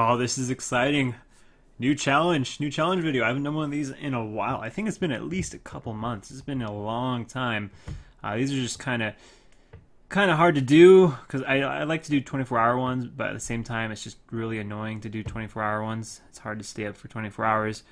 Oh, this is exciting. New challenge video. I haven't done one of these in a while. I think it's been at least a couple months. It's been a long time. These are just kind of hard to do because I like to do 24-hour ones, but at the same time, it's just really annoying to do 24-hour ones. It's hard to stay up for 24 hours,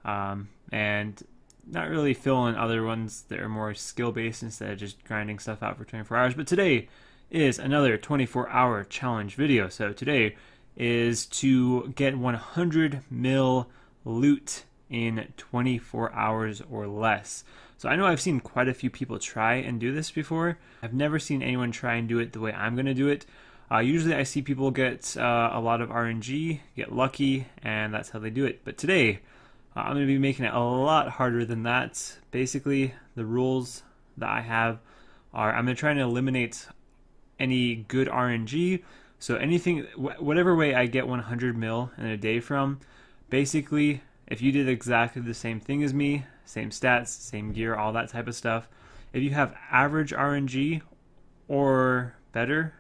and not really fill in other ones that are more skill-based instead of just grinding stuff out for 24 hours. But today is another 24-hour challenge video. So today is to get 100 mil loot in 24 hours or less. So I know I've seen quite a few people try and do this before. I've never seen anyone try and do it the way I'm going to do it. Usually I see people get a lot of RNG, get lucky, and that's how they do it. But today, I'm going to be making it a lot harder than that. Basically, the rules that I have are I'm going to try and eliminate any good RNG. So anything, whatever way I get 100 mil in a day from, basically, if you did exactly the same thing as me, same stats, same gear, all that type of stuff, if you have average RNG or better,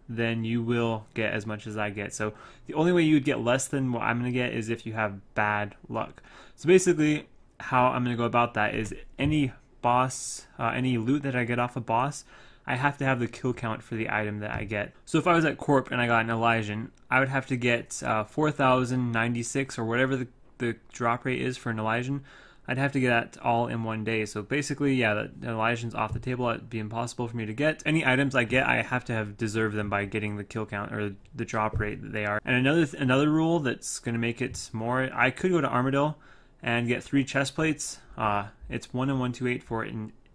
then you will get as much as I get. So the only way you would get less than what I'm going to get is if you have bad luck. So basically, how I'm going to go about that is any boss, any loot that I get off a boss, I have to have the kill count for the item that I get. So if I was at Corp and I got an Elysian, I would have to get 4,096 or whatever the drop rate is for an Elysian. I'd have to get that all in one day. So basically, yeah, the Elysian's off the table. It'd be impossible for me to get. Any items I get, I have to have deserved them by getting the kill count or the drop rate that they are. And another rule that's going to make it more, I could go to armadyl and get 3 chest plates. It's 1 and 128 for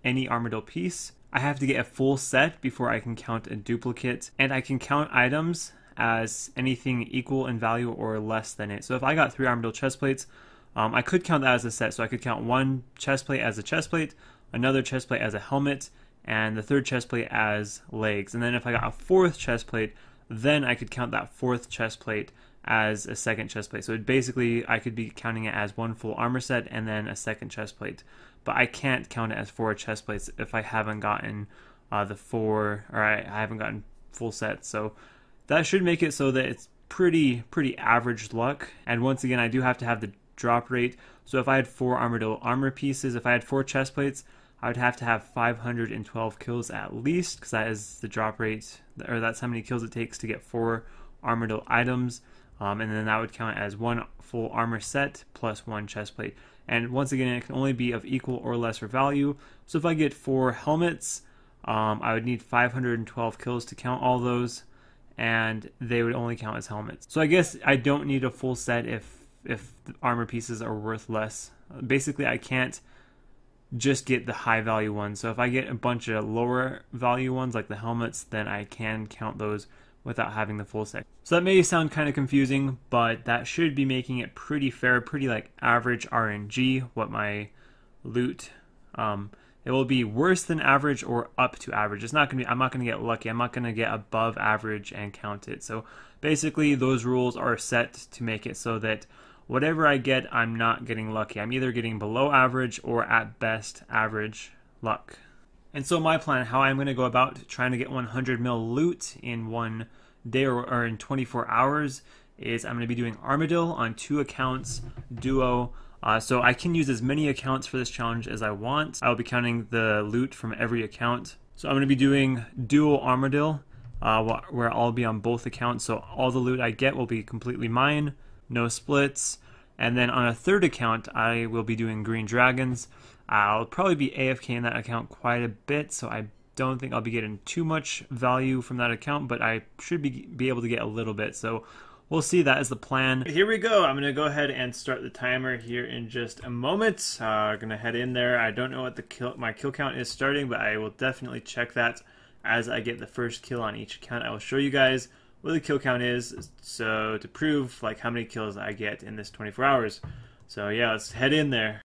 any armadyl piece. I have to get a full set before I can count a duplicate, and I can count items as anything equal in value or less than it. So if I got 3 armadyl chest plates, I could count that as a set. So I could count one chest plate as a chest plate, another chest plate as a helmet, and the third chest plate as legs. And then if I got a 4th chest plate, then I could count that 4th chest plate as a second chest plate. So basically, I could be counting it as one full armor set and then a second chest plate. But I can't count it as 4 chest plates if I haven't gotten the 4, or I haven't gotten full sets. So that should make it so that it's pretty average luck. And once again, I do have to have the drop rate. So if I had 4 armadyl armor pieces, if I had 4 chest plates, I would have to have 512 kills at least, because that is the drop rate, or that's how many kills it takes to get 4 armadyl items. And then that would count as 1 full armor set plus 1 chest plate. And once again, it can only be of equal or lesser value. So if I get 4 helmets, I would need 512 kills to count all those, and they would only count as helmets. So I guess I don't need a full set if the armor pieces are worth less. Basically, I can't just get the high value ones. So if I get a bunch of lower value ones like the helmets, then I can count those without having the full set. So that may sound kind of confusing, but that should be making it pretty fair, pretty like average RNG, what my loot. It will be worse than average or up to average. It's not gonna be, I'm not gonna get lucky. I'm not gonna get above average and count it. So basically those rules are set to make it so that whatever I get, I'm not getting lucky. I'm either getting below average or at best average luck. And so my plan, how I'm going to go about trying to get 100 mil loot in one day or in 24 hours is I'm going to be doing armadyl on 2 accounts, duo. So I can use as many accounts for this challenge as I want. I'll be counting the loot from every account. So I'm going to be doing duo armadyl, where I'll be on both accounts. So all the loot I get will be completely mine, no splits. And then on a 3rd account, I will be doing green dragons. I'll probably be AFK in that account quite a bit, so I don't think I'll be getting too much value from that account, but I should be able to get a little bit. So we'll see. That is the plan. Here we go. I'm going to go ahead and start the timer here in just a moment. I'm going to head in there. I don't know what my kill count is starting, but I will definitely check that as I get the first kill on each account. I will show you guys what the kill count is, so to prove like how many kills I get in this 24 hours. So yeah, let's head in there.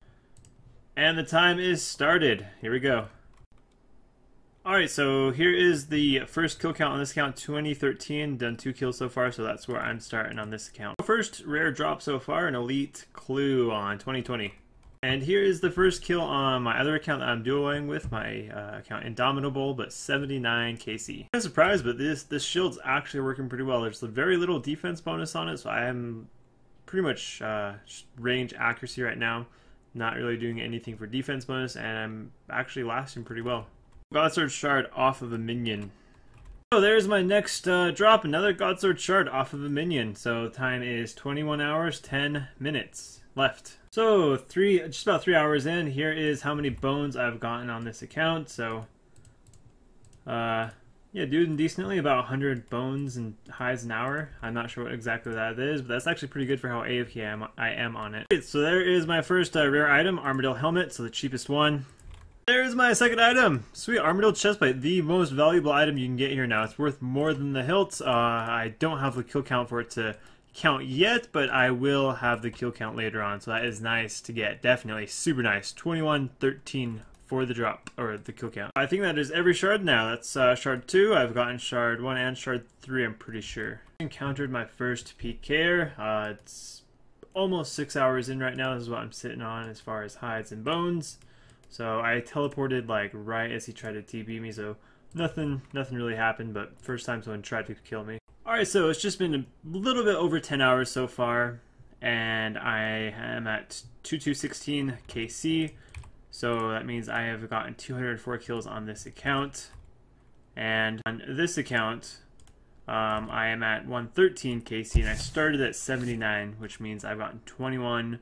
And the time is started. Here we go. Alright, so here is the first kill count on this account, 2013. Done 2 kills so far, so that's where I'm starting on this account. First rare drop so far, an elite clue on 2020. And here is the first kill on my other account that I'm duoing with, my account Indomitable, but 79 KC. I'm surprised, but this shield's actually working pretty well. There's very little defense bonus on it, so I am pretty much range accuracy right now. Not really doing anything for defense bonus, and I'm actually lasting pretty well. Godsword Shard off of a minion. So there's my next drop, another Godsword Shard off of a minion. So time is 21 hours, 10 minutes left. So just about 3 hours in, here is how many bones I've gotten on this account. So yeah, doing decently, about 100 bones and hides an hour. I'm not sure what exactly that is, but that's actually pretty good for how AFK I am on it. So there is my first rare item, Armadyl helmet, so the cheapest one. There's my second item, sweet armadyl chestplate, the most valuable item you can get here now. It's worth more than the hilt. I don't have the kill count for it to count yet, but I will have the kill count later on, so that is nice to get. Definitely super nice. 2113 for the drop, or the kill count. I think that is every shard now. That's shard 2. I've gotten shard 1 and shard 3, I'm pretty sure. Encountered my first PKer. It's almost 6 hours in right now. This is what I'm sitting on as far as hides and bones. So I teleported like right as he tried to TB me, so nothing really happened, but first time someone tried to kill me. Alright, so it's just been a little bit over 10 hours so far, and I am at 2216 KC, so that means I have gotten 204 kills on this account. And on this account, I am at 113 KC, and I started at 79, which means I've gotten 21,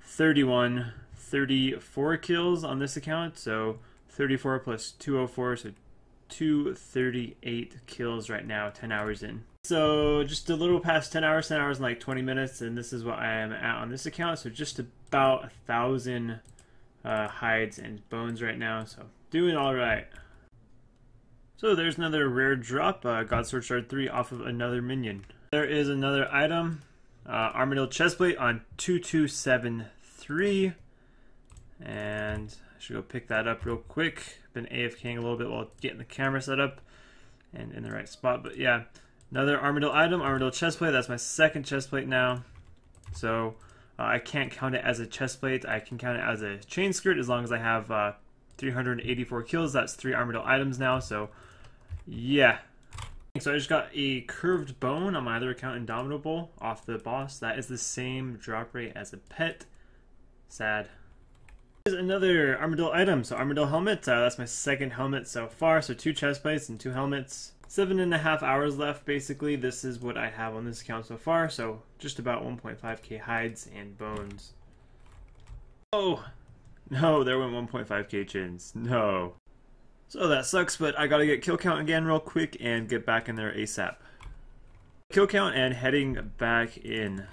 31, 34 kills on this account, so 34 plus 204, so 238 kills right now, 10 hours in. So just a little past 10 hours and like 20 minutes, and this is what I am at on this account, so just about 1,000 hides and bones right now, so doing alright. So there's another rare drop, Godsword Shard 3 off of another minion. There is another item, Armadyl chestplate on 2273. And I should go pick that up real quick. Been AFKing a little bit while getting the camera set up and in the right spot. But yeah, another Armadyl item, Armadyl chestplate. That's my second chestplate now. So I can't count it as a chestplate. I can count it as a chain skirt as long as I have 384 kills. That's 3 Armadyl items now. So yeah. So I just got a curved bone on my other account, Indomitable, off the boss. That is the same drop rate as a pet. Sad. Here's another Armadyl item, so Armadyl helmet, that's my second helmet so far, so 2 chestplates and 2 helmets. 7.5 hours left, basically. This is what I have on this account so far, so just about 1.5k hides and bones. Oh, no, there went 1.5k chins, no. So that sucks, but I gotta get kill count again real quick and get back in there ASAP. Kill count and heading back in.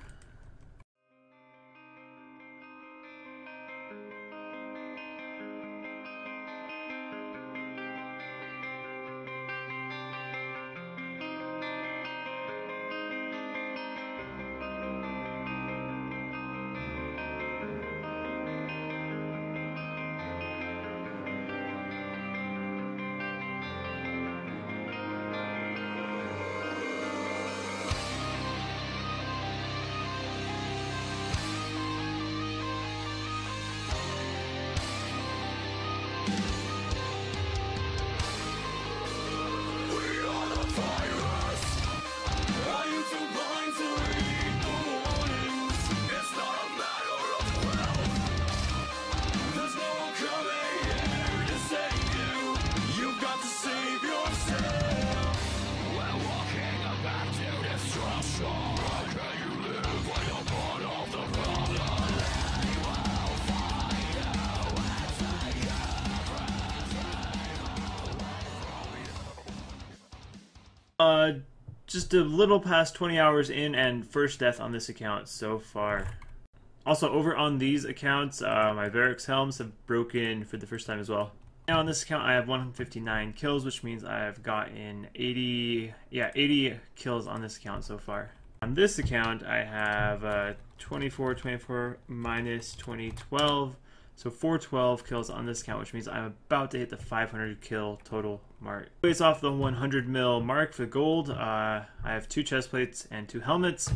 Just a little past 20 hours in and first death on this account so far. Also over on these accounts, my Varix helms have broken for the first time as well. Now on this account I have 159 kills, which means I've gotten 80 kills on this account so far. On this account I have 24 minus 20, 12. So 412 kills on this account, which means I'm about to hit the 500 kill total mark. Based off the 100 mil mark for gold, I have 2 chest plates and 2 helmets.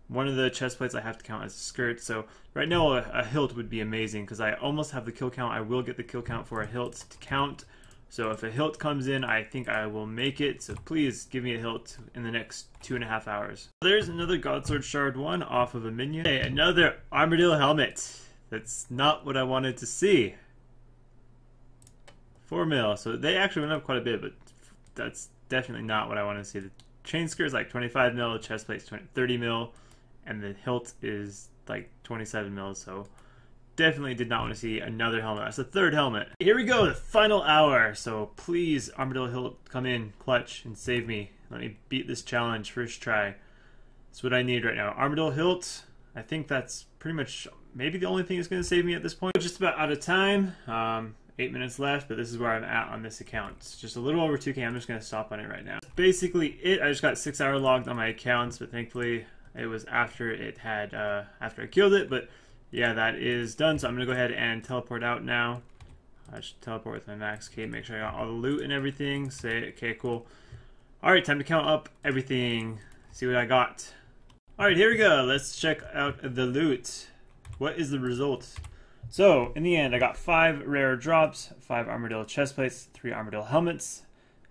one of the chest plates I have to count as a skirt. So right now a hilt would be amazing because I almost have the kill count. I will get the kill count for a hilt to count. So if a hilt comes in, I think I will make it. So please give me a hilt in the next 2.5 hours. There's another Godsword Shard 1 off of a minion. Hey, another armadyl helmet. That's not what I wanted to see. 4 mil. So they actually went up quite a bit, but that's definitely not what I want to see. The chain skirt is like 25 mil, the chest plate's 30 mil, and the hilt is like 27 mil. So definitely did not want to see another helmet. That's the third helmet. Here we go, the final hour. So please, armadyl hilt, come in, clutch, and save me. Let me beat this challenge first try. That's what I need right now. Armadyl hilt. I think that's pretty much maybe the only thing that's going to save me at this point. Just about out of time. 8 minutes left, but this is where I'm at on this account. It's just a little over 2K. I'm just going to stop on it right now. Basically it. I just got 6 hour logged on my accounts, but thankfully it was after it had after I killed it. But yeah, that is done. So I'm going to go ahead and teleport out now. I should teleport with my max K, make sure I got all the loot and everything. Say, okay, cool. Alright, time to count up everything. See what I got. Alright, here we go. Let's check out the loot. What is the result? So, in the end, I got 5 rare drops, 5 armadyl chest plates, 3 armadyl helmets.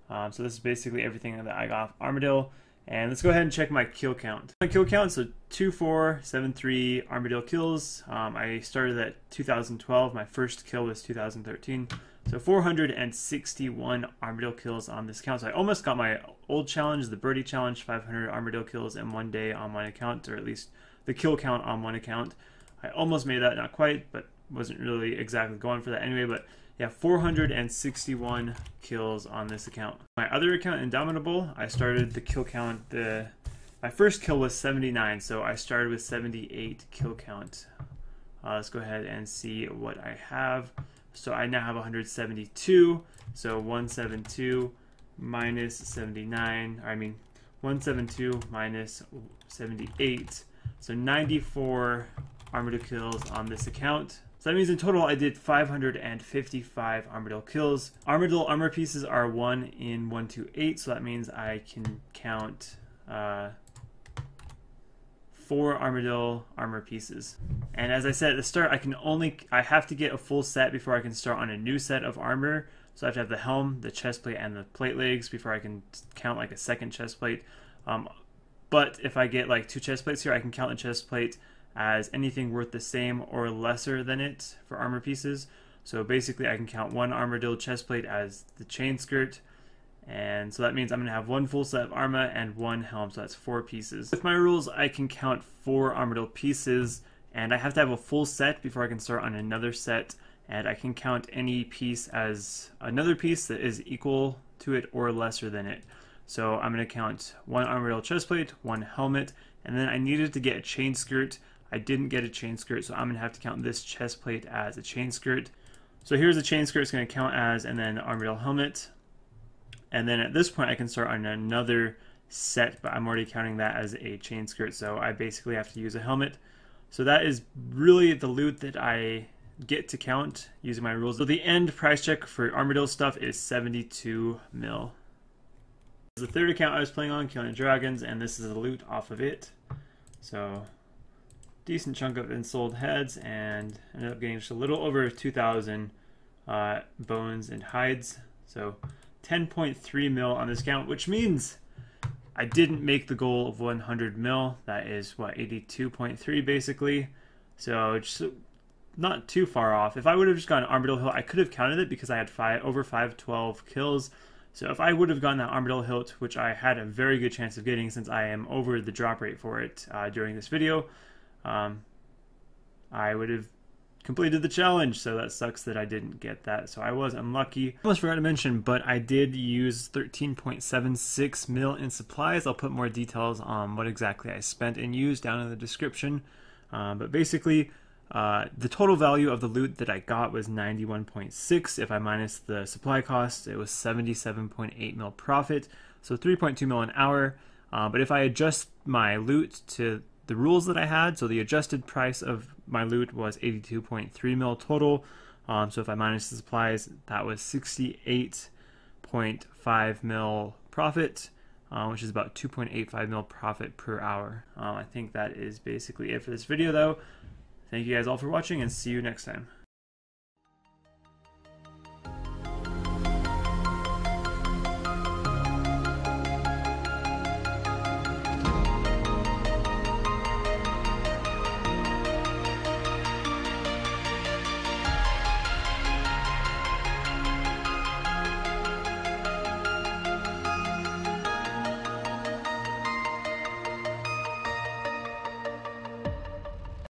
So this is basically everything that I got off armadyl. And let's go ahead and check my kill count. My kill count, so 2473 armadyl kills. I started at 2012. My first kill was 2013. So 461 armadyl kills on this count. So I almost got my old challenge, the birdie challenge, 500 armadyl kills in one day on one account, or at least the kill count on one account. I almost made that, not quite, but wasn't really exactly going for that anyway. But yeah, 461 kills on this account. My other account, Indomitable, I started the kill count. My first kill was 79, so I started with 78 kill count. Let's go ahead and see what I have. So I now have 172. So 172 minus 79, or I mean 172 minus 78. So 94 armadyl kills on this account. So that means in total I did 555 armadyl kills. Armadyl armor pieces are 1 in 1 to 8, so that means I can count 4 armadyl armor pieces. And as I said at the start, I have to get a full set before I can start on a new set of armor. So I have to have the helm, the chest plate, and the plate legs before I can count like a second chest plate. But if I get like 2 chest plates here, I can count the chest plate as anything worth the same or lesser than it for armor pieces. So basically I can count 1 armadyl chest plate as the chain skirt, and so that means I'm going to have 1 full set of armor and 1 helm, so that's 4 pieces. With my rules, I can count 4 armadyl pieces, and I have to have a full set before I can start on another set, and I can count any piece as another piece that is equal to it or lesser than it. So I'm going to count 1 armadyl chest plate, 1 helmet, and then I needed to get a chain skirt. I didn't get a chain skirt, so I'm going to have to count this chest plate as a chain skirt. So here's the chain skirt it's going to count as, and then armadyl helmet. And then at this point I can start on another set, but I'm already counting that as a chain skirt, so I basically have to use a helmet. So that is really the loot that I get to count using my rules. So the end price check for armadyl stuff is 72 mil. This is the third account I was playing on, Killing Dragons, and this is the loot off of it. So decent chunk of unsold heads, and ended up getting just a little over 2,000 bones and hides. So 10.3 mil on this count, which means I didn't make the goal of 100 mil. That is what, 82.3 basically. So just not too far off. If I would have just gotten armadyl hilt, I could have counted it because I had over 512 kills. So if I would have gotten that armadyl hilt, which I had a very good chance of getting since I am over the drop rate for it during this video, I would have completed the challenge. So that sucks that I didn't get that. So I was unlucky. Almost forgot to mention, but I did use 13.76 mil in supplies. I'll put more details on what exactly I spent and used down in the description. But basically, the total value of the loot that I got was 91.6. If I minus the supply costs, it was 77.8 mil profit. So 3.2 mil an hour. But if I adjust my loot to the rules that I had, so the adjusted price of my loot was 82.3 mil total. So if I minus the supplies, that was 68.5 mil profit. which is about 2.85 mil profit per hour. I think that is basically it for this video, though. Thank you guys all for watching, and see you next time.